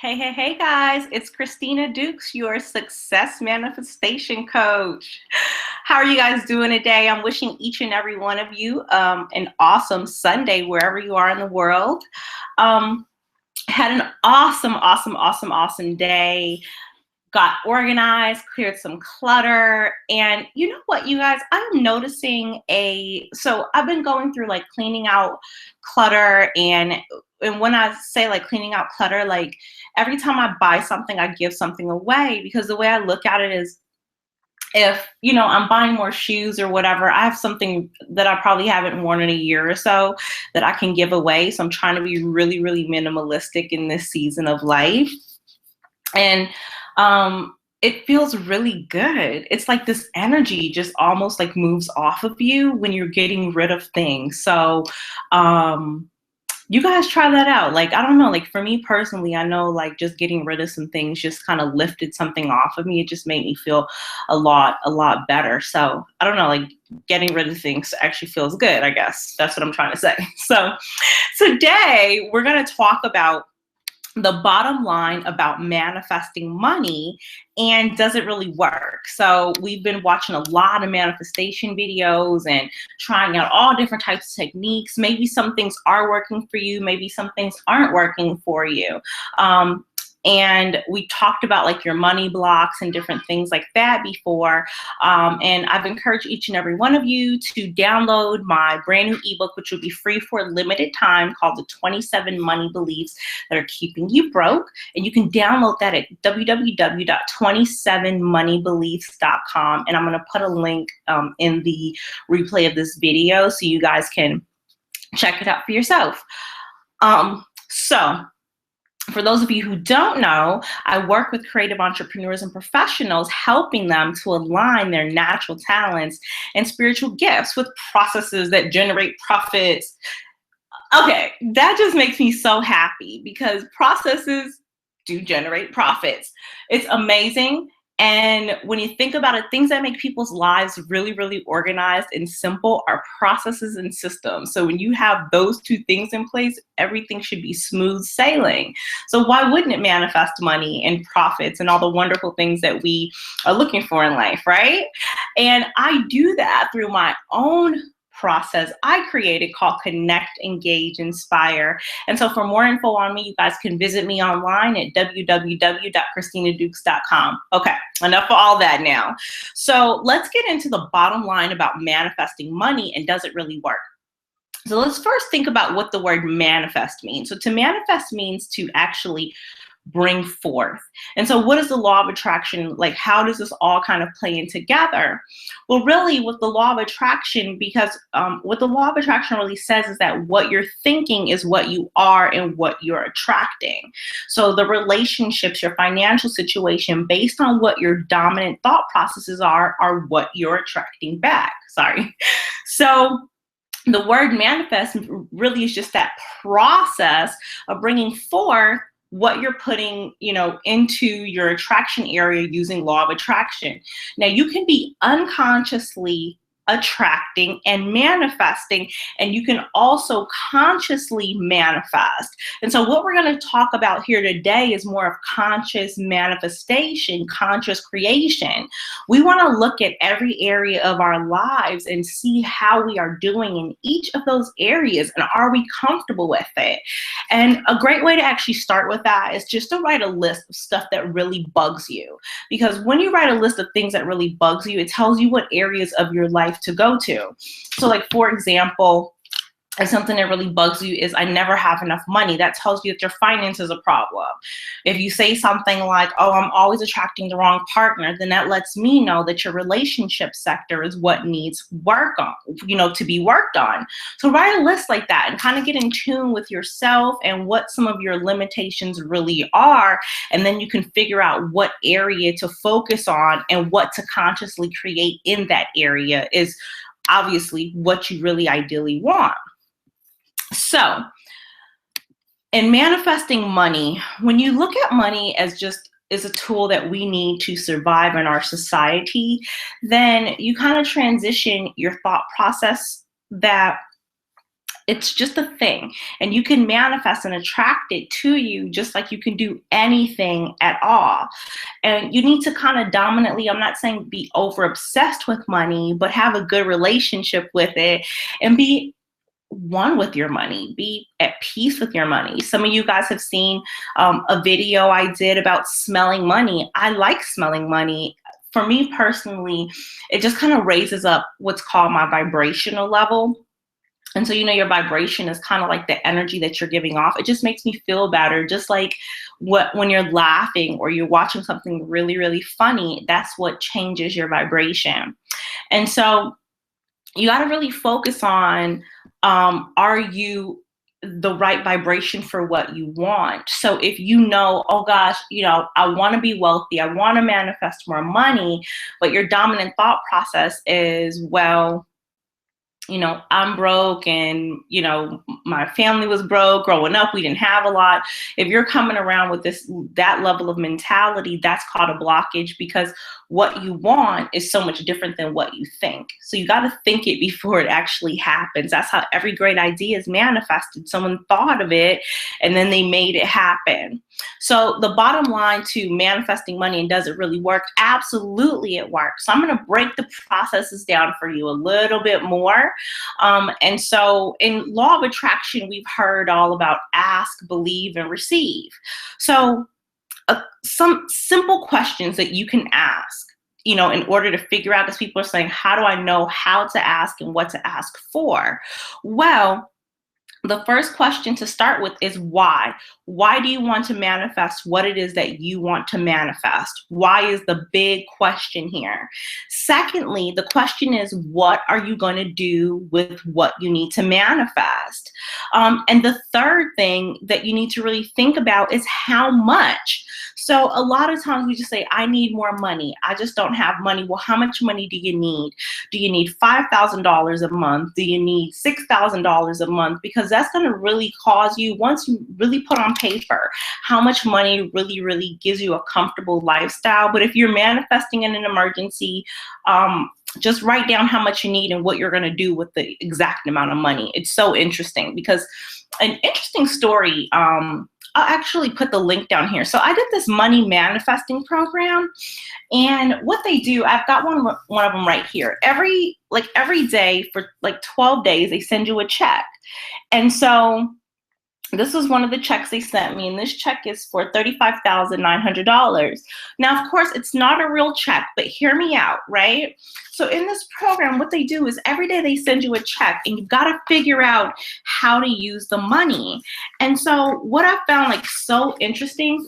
Hey guys, it's Christina Dukes, your success manifestation coach. How are you guys doing today? I'm wishing each and every one of you an awesome Sunday wherever you are in the world. Um, had an awesome day. Got organized, cleared some clutter. And you know what, you guys, I'm noticing so I've been going through like cleaning out clutter, and when I say like cleaning out clutter, like every time I buy something, I give something away, because the way I look at it is, if I'm buying more shoes or whatever, I have something that I probably haven't worn in a year or so that I can give away. So I'm trying to be really minimalistic in this season of life. And it feels really good. It's like this energy just almost like moves off of you when you're getting rid of things. So you guys try that out. Like, I don't know, like for me personally, I know like just getting rid of some things just kind of lifted something off of me. It just made me feel a lot better. So I don't know, like getting rid of things actually feels good, I guess. That's what I'm trying to say. So today we're going to talk about the bottom line about manifesting money, and does it really work? So we've been watching a lot of manifestation videos and trying out all different types of techniques. Maybe some things are working for you, maybe some things aren't working for you. And we talked about like your money blocks and different things like that before. And I've encouraged each and every one of you to download my brand new ebook, which will be free for a limited time, called The 27 Money Beliefs That Are Keeping You Broke. And you can download that at www.27moneybeliefs.com. And I'm going to put a link in the replay of this video so you guys can check it out for yourself. So for those of you who don't know, I work with creative entrepreneurs and professionals, helping them to align their natural talents and spiritual gifts with processes that generate profits. Okay, that just makes me so happy, because processes do generate profits. It's amazing. And when you think about it, things that make people's lives really organized and simple are processes and systems. So when you have those two things in place, everything should be smooth sailing. So why wouldn't it manifest money and profits and all the wonderful things that we are looking for in life, right? And I do that through my own process I created called Connect, Engage, Inspire. And so for more info on me, you guys can visit me online at www.christinadukes.com. Okay, enough of all that now. So let's get into the bottom line about manifesting money, and does it really work? So let's first think about what the word manifest means. So to manifest means to actually bring forth. And so what is the law of attraction? Like, how does this all kind of play in together? Well, really with the law of attraction, because what the law of attraction really says is that what you're thinking is what you are and what you're attracting. So the relationships, your financial situation, based on what your dominant thought processes are what you're attracting back. Sorry. So the word manifest really is just that process of bringing forth what you're putting, into your attraction area using law of attraction. Now, you can be unconsciously attracting and manifesting, and you can also consciously manifest. And so what we're going to talk about here today is more of conscious manifestation, conscious creation. We want to look at every area of our lives and see how we are doing in each of those areas, and are we comfortable with it? And a great way to actually start with that is just to write a list of stuff that really bugs you. Because when you write a list of things that really bugs you, it tells you what areas of your life to go to. So like, for example, if something that really bugs you is I never have enough money, that tells you that your finance is a problem. If you say something like, oh, I'm always attracting the wrong partner, then that lets me know that your relationship sector is what needs work on, to be worked on. So write a list like that and kind of get in tune with yourself and what some of your limitations really are. And then you can figure out what area to focus on, and what to consciously create in that area is obviously what you really ideally want. So, in manifesting money, when you look at money as just is a tool that we need to survive in our society, then you kind of transition your thought process that It's just a thing. And you can manifest and attract it to you just like you can do anything at all. And you need to kind of dominantly, I'm not saying be over obsessed with money, but have a good relationship with it and be one with your money, be at peace with your money. Some of you guys have seen a video I did about smelling money. I like smelling money. For me personally, it just kind of raises up what's called my vibrational level. And so, your vibration is kind of like the energy that you're giving off. It just makes me feel better. Just like when you're laughing or you're watching something really, really funny, that's what changes your vibration. And so you got to really focus on, are you the right vibration for what you want? So if oh gosh, I want to be wealthy, I want to manifest more money, but your dominant thought process is, well, I'm broke and, my family was broke growing up. We didn't have a lot. If you're coming around with that level of mentality, that's called a blockage, because what you want is so much different than what you think. So you got to think it before it actually happens. That's how every great idea is manifested. Someone thought of it and then they made it happen. So the bottom line to manifesting money, and does it really work? Absolutely it works. So I'm going to break the processes down for you a little bit more. And so in law of attraction, we've heard all about ask, believe, and receive. So some simple questions that you can ask, in order to figure out, because people are saying, how do I know how to ask and what to ask for? Well, the first question to start with is why. Why do you want to manifest what it is that you want to manifest? Why is the big question here. Secondly, the question is, what are you going to do with what you need to manifest? And the third thing that you need to really think about is how much. So a lot of times we just say, I need more money. I just don't have money. Well, how much money do you need? Do you need $5,000 a month? Do you need $6,000 a month? Because that's going to really cause you, once you really put on paper how much money really, really gives you a comfortable lifestyle. But if you're manifesting in an emergency, just write down how much you need and what you're going to do with the exact amount of money. It's so interesting, because an interesting story, I'll actually put the link down here. So I did this money manifesting program, and what they do, I've got one of them right here. Every day for 12 days, they send you a check. And so this was one of the checks they sent me, and this check is for $35,900. Now, of course, it's not a real check, but hear me out, right? So in this program, what they do is every day they send you a check, and you've got to figure out how to use the money. And so what I found so interesting,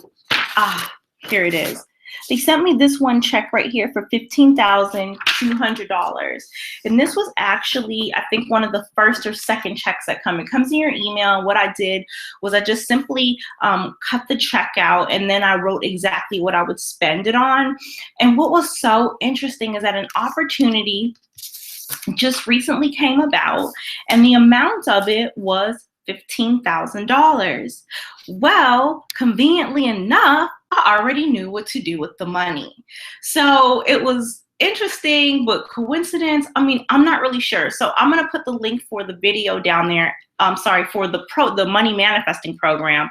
here it is. They sent me this one check right here for $15,200. And this was actually, I think, one of the first or second checks that come. It comes in your email. What I did was I just simply cut the check out, and then I wrote exactly what I would spend it on. And what was so interesting is that an opportunity just recently came about, and the amount of it was $15,000. Well, conveniently enough, I already knew what to do with the money. So it was interesting, but coincidence, I'm not really sure. So I'm going to put the link for the video down there. For the money manifesting program,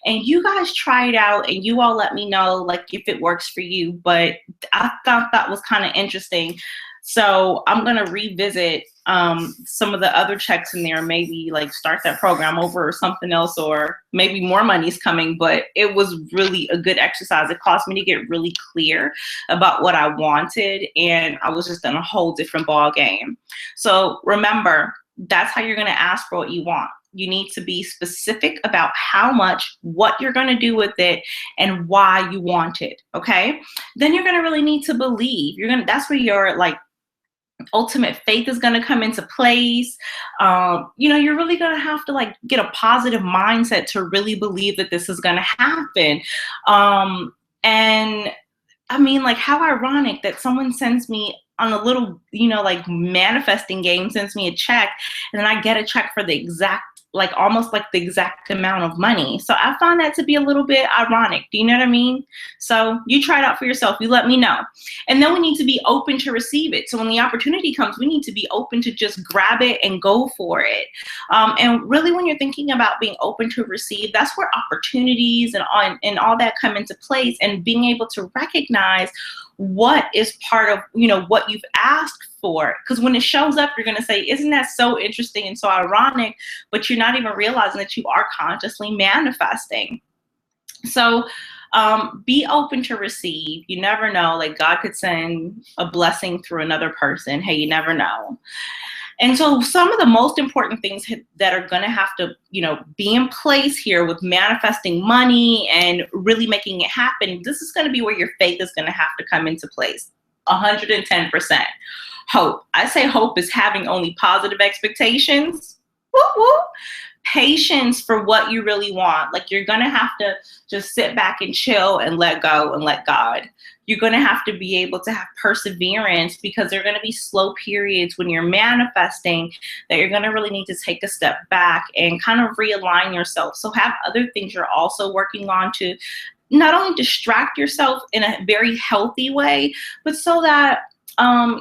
and you guys try it out, and you all let me know if it works for you. But I thought that was kind of interesting. So I'm going to revisit some of the other checks in there, maybe start that program over or something else, or maybe more money's coming. But it was really a good exercise. It caused me to get really clear about what I wanted, and I was just in a whole different ball game. So remember, that's how you're going to ask for what you want. You need to be specific about how much, what you're going to do with it, and why you want it. Okay. Then you're going to really need to believe. That's where your ultimate faith is going to come into place. You're really going to have to get a positive mindset to really believe that this is going to happen. And how ironic that someone sends me on a little, manifesting game, sends me a check, and then I get a check for the exact like almost like the exact amount of money. So I find that to be a little bit ironic. Do you know what I mean? So you try it out for yourself. You let me know. And then we need to be open to receive it. So when the opportunity comes, we need to be open to just grab it and go for it. And really, when you're thinking about being open to receive, that's where opportunities and all that come into place, and being able to recognize what is part of, what you've asked for. Because when it shows up, you're going to say, isn't that so interesting and so ironic? But you're not even realizing that you are consciously manifesting. So be open to receive. You never know. Like, God could send a blessing through another person. Hey, you never know. And so some of the most important things that are going to have to, be in place here with manifesting money and really making it happen, this is going to be where your faith is going to have to come into place. 110%. Hope. I say hope is having only positive expectations. Woo woo. Patience for what you really want. Like, you're going to have to just sit back and chill and let go and let God. You're going to have to be able to have perseverance, because there are going to be slow periods when you're manifesting that you're going to really need to take a step back and kind of realign yourself. So have other things you're also working on to not only distract yourself in a very healthy way, but so that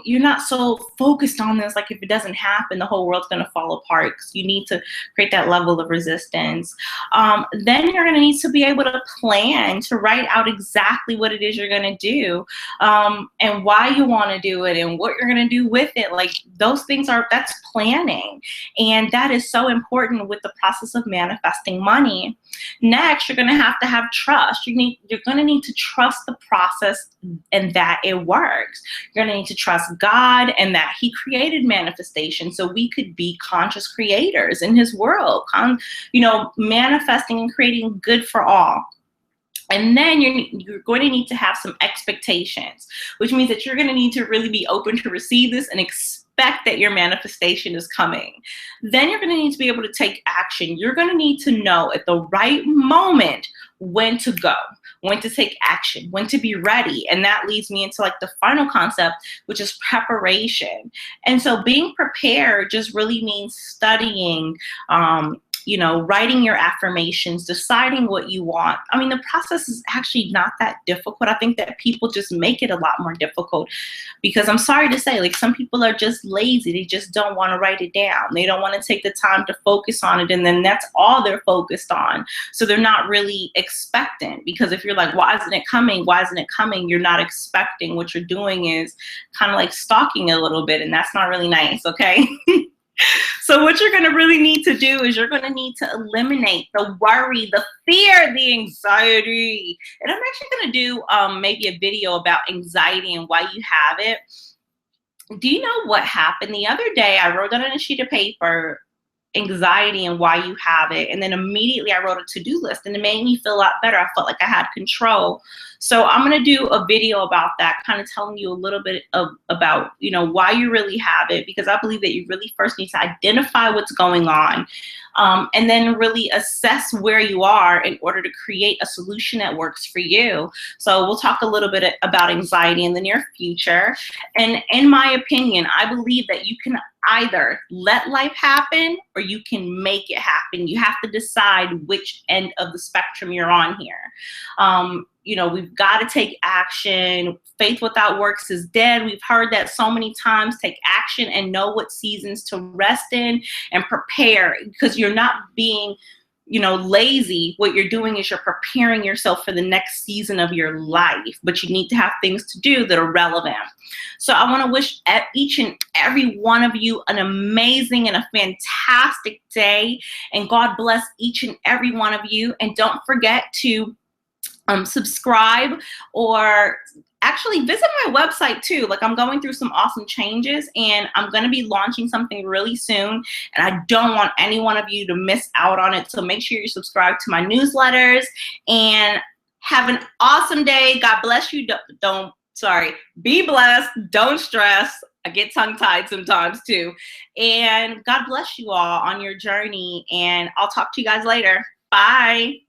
you're not so focused on this. Like, if it doesn't happen, the whole world's going to fall apart, because you need to create that level of resistance. Then you're going to need to be able to plan, to write out exactly what it is you're going to do, and why you want to do it, and what you're going to do with it. Like, those things that's planning. And that is so important with the process of manifesting money. Next, you're going to have trust. You're going to need to trust the process and that it works. You're going to need to trust God and that He created manifestation so we could be conscious creators in His world, manifesting and creating good for all. And then you're going to need to have some expectations, which means that you're going to need to really be open to receive this and expect that your manifestation is coming. Then you're going to need to be able to take action. You're going to need to know at the right moment when to go, when to take action, when to be ready. And that leads me into like the final concept, which is preparation. And so being prepared just really means studying, writing your affirmations, deciding what you want. I mean, the process is actually not that difficult. I think that people just make it a lot more difficult, because I'm sorry to say, like, some people are just lazy. They just don't want to write it down. They don't want to take the time to focus on it. And then that's all they're focused on. So they're not really expectant, because if you're like, why isn't it coming? Why isn't it coming? You're not expecting. What you're doing is kind of like stalking a little bit, and that's not really nice. Okay. So what you're going to really need to do is you're going to need to eliminate the worry, the fear, the anxiety. And I'm actually going to do maybe a video about anxiety and why you have it. Do you know what happened? The other day, I wrote down on a sheet of paper, anxiety and why you have it. And then immediately I wrote a to-do list, and it made me feel a lot better. I felt like I had control. So I'm going to do a video about that, kind of telling you a little bit about, why you really have it, because I believe that you really first need to identify what's going on, and then really assess where you are in order to create a solution that works for you. So we'll talk a little bit about anxiety in the near future. And in my opinion, I believe that you can either let life happen or you can make it happen. You have to decide which end of the spectrum you're on here. We've got to take action. Faith without works is dead. We've heard that so many times. Take action and know what seasons to rest in and prepare, because you're not being lazy. What you're doing is you're preparing yourself for the next season of your life, but you need to have things to do that are relevant. So I want to wish each and every one of you an amazing and a fantastic day, and God bless each and every one of you. And don't forget to subscribe, or actually visit my website too. Like, I'm going through some awesome changes, and I'm going to be launching something really soon, and I don't want any one of you to miss out on it. So make sure you subscribe to my newsletters, and have an awesome day. God bless you. Be blessed. Don't stress. I get tongue-tied sometimes too. And God bless you all on your journey, and I'll talk to you guys later. Bye.